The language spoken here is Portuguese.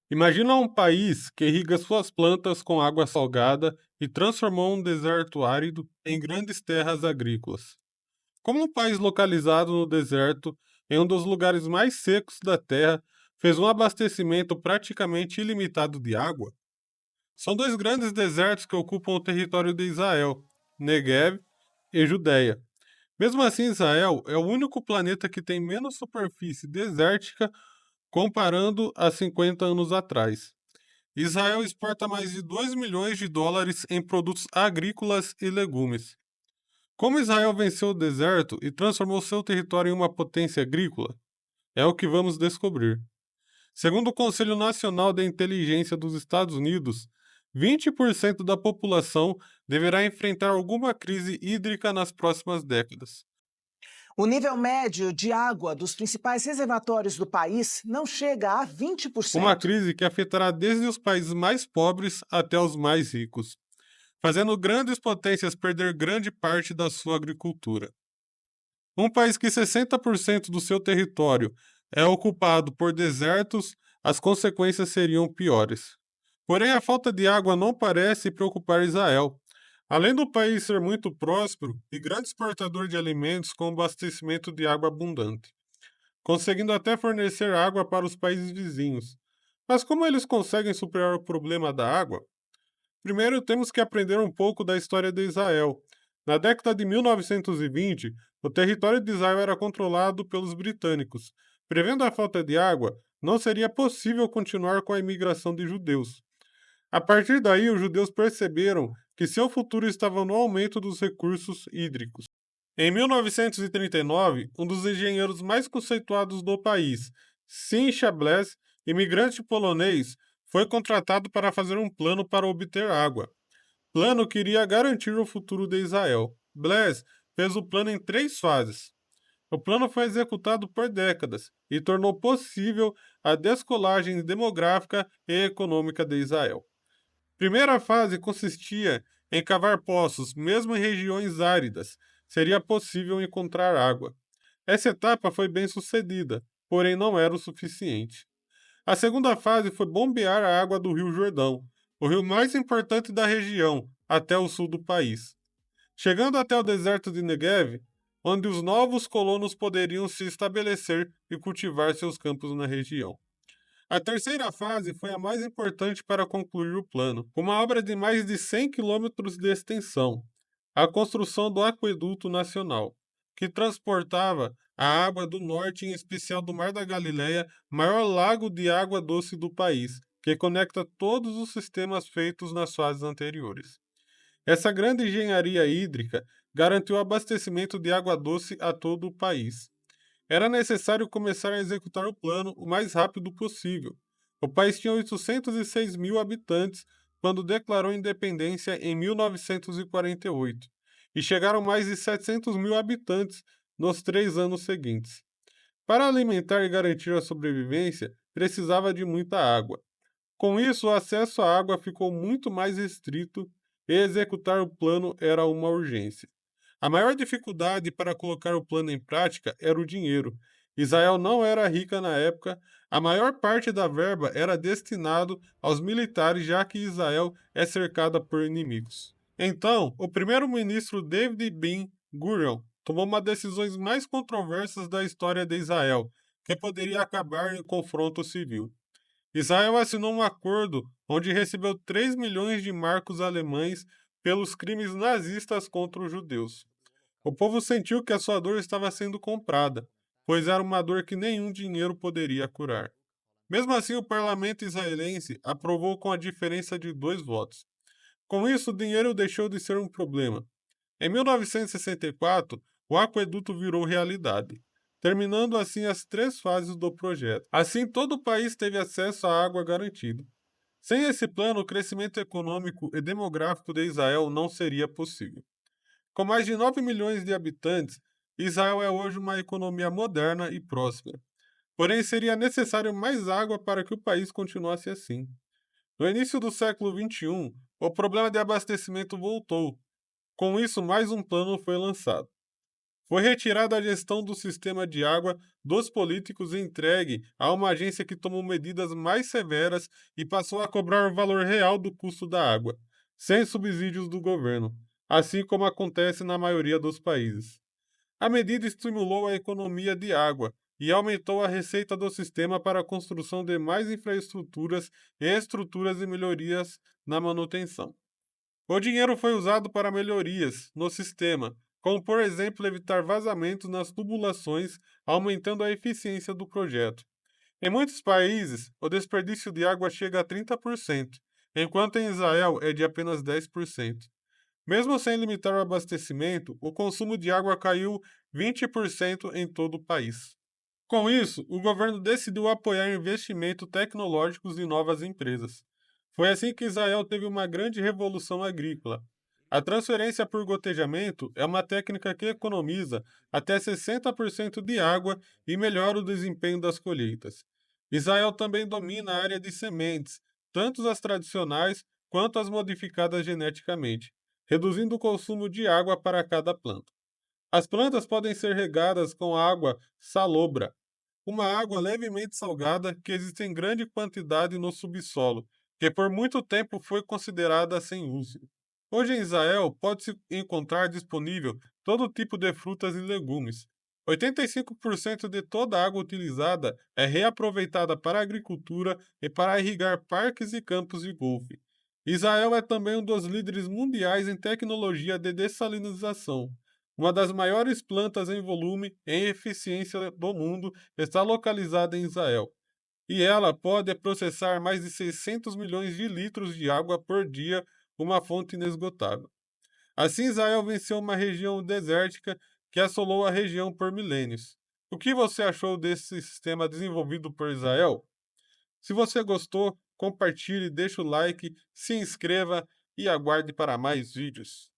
Imagina um país que irriga suas plantas com água salgada e transformou um deserto árido em grandes terras agrícolas. Como um país localizado no deserto, em um dos lugares mais secos da Terra, fez um abastecimento praticamente ilimitado de água? São dois grandes desertos que ocupam o território de Israel, Negev e Judéia. Mesmo assim, Israel é o único planeta que tem menos superfície desértica comparando a 50 anos atrás. Israel exporta mais de 2 milhões de dólares em produtos agrícolas e legumes. Como Israel venceu o deserto e transformou seu território em uma potência agrícola? É o que vamos descobrir. Segundo o Conselho Nacional de Inteligência dos Estados Unidos, 20% da população deverá enfrentar alguma crise hídrica nas próximas décadas. O nível médio de água dos principais reservatórios do país não chega a Uma 20%. crise que afetará desde os países mais pobres até os mais ricos, fazendo grandes potências perder grande parte da sua agricultura. Um país que 60% do seu território é ocupado por desertos, as consequências seriam piores. Porém, a falta de água não parece preocupar Israel. Além do país ser muito próspero e grande exportador de alimentos com abastecimento de água abundante, conseguindo até fornecer água para os países vizinhos. Mas como eles conseguem superar o problema da água? Primeiro, temos que aprender um pouco da história de Israel. Na década de 1920, o território de Israel era controlado pelos britânicos. Prevendo a falta de água, não seria possível continuar com a imigração de judeus. A partir daí, os judeus perceberam que seu futuro estava no aumento dos recursos hídricos. Em 1939, um dos engenheiros mais conceituados do país, Simcha Blaise, imigrante polonês, foi contratado para fazer um plano para obter água. Plano que iria garantir o futuro de Israel. Blaise fez o plano em 3 fases. O plano foi executado por décadas e tornou possível a descolagem demográfica e econômica de Israel. Primeira fase consistia em cavar poços, mesmo em regiões áridas. Seria possível encontrar água. Essa etapa foi bem sucedida, porém não era o suficiente. A segunda fase foi bombear a água do Rio Jordão, o rio mais importante da região, até o sul do país. Chegando até o deserto de Negev, onde os novos colonos poderiam se estabelecer e cultivar seus campos na região. A terceira fase foi a mais importante para concluir o plano, uma obra de mais de 100 quilômetros de extensão, a construção do Aqueduto Nacional, que transportava a água do norte, em especial do Mar da Galileia, maior lago de água doce do país, que conecta todos os sistemas feitos nas fases anteriores. Essa grande engenharia hídrica garantiu o abastecimento de água doce a todo o país. Era necessário começar a executar o plano o mais rápido possível. O país tinha 806 mil habitantes quando declarou independência em 1948, e chegaram mais de 700 mil habitantes nos 3 anos seguintes. Para alimentar e garantir a sobrevivência, precisava de muita água. Com isso, o acesso à água ficou muito mais restrito e executar o plano era uma urgência. A maior dificuldade para colocar o plano em prática era o dinheiro. Israel não era rica na época, a maior parte da verba era destinado aos militares, já que Israel é cercada por inimigos. Então, o primeiro-ministro David Ben-Gurion tomou uma das decisões mais controversas da história de Israel, que poderia acabar em confronto civil. Israel assinou um acordo onde recebeu 3 milhões de marcos alemães pelos crimes nazistas contra os judeus. O povo sentiu que a sua dor estava sendo comprada, pois era uma dor que nenhum dinheiro poderia curar. Mesmo assim, o parlamento israelense aprovou com a diferença de 2 votos. Com isso, o dinheiro deixou de ser um problema. Em 1964, o aqueduto virou realidade, terminando assim as 3 fases do projeto. Assim, todo o país teve acesso à água garantida. Sem esse plano, o crescimento econômico e demográfico de Israel não seria possível. Com mais de 9 milhões de habitantes, Israel é hoje uma economia moderna e próspera. Porém, seria necessário mais água para que o país continuasse assim. No início do século XXI, o problema de abastecimento voltou. Com isso, mais um plano foi lançado. Foi retirada a gestão do sistema de água dos políticos e entregue a uma agência que tomou medidas mais severas e passou a cobrar o valor real do custo da água, sem subsídios do governo, assim como acontece na maioria dos países. A medida estimulou a economia de água e aumentou a receita do sistema para a construção de mais infraestruturas e estruturas e melhorias na manutenção. O dinheiro foi usado para melhorias no sistema, como por exemplo evitar vazamentos nas tubulações, aumentando a eficiência do projeto. Em muitos países, o desperdício de água chega a 30%, enquanto em Israel é de apenas 10%. Mesmo sem limitar o abastecimento, o consumo de água caiu 20% em todo o país. Com isso, o governo decidiu apoiar investimentos tecnológicos em novas empresas. Foi assim que Israel teve uma grande revolução agrícola. A transferência por gotejamento é uma técnica que economiza até 60% de água e melhora o desempenho das colheitas. Israel também domina a área de sementes, tanto as tradicionais quanto as modificadas geneticamente, reduzindo o consumo de água para cada planta. As plantas podem ser regadas com água salobra, uma água levemente salgada que existe em grande quantidade no subsolo, que por muito tempo foi considerada sem uso. Hoje em Israel pode-se encontrar disponível todo tipo de frutas e legumes. 85% de toda a água utilizada é reaproveitada para a agricultura e para irrigar parques e campos de golfe. Israel é também um dos líderes mundiais em tecnologia de dessalinização. Uma das maiores plantas em volume e em eficiência do mundo está localizada em Israel, e ela pode processar mais de 600 milhões de litros de água por dia, uma fonte inesgotável. Assim, Israel venceu uma região desértica que assolou a região por milênios. O que você achou desse sistema desenvolvido por Israel? Se você gostou, compartilhe, deixe o like, se inscreva e aguarde para mais vídeos.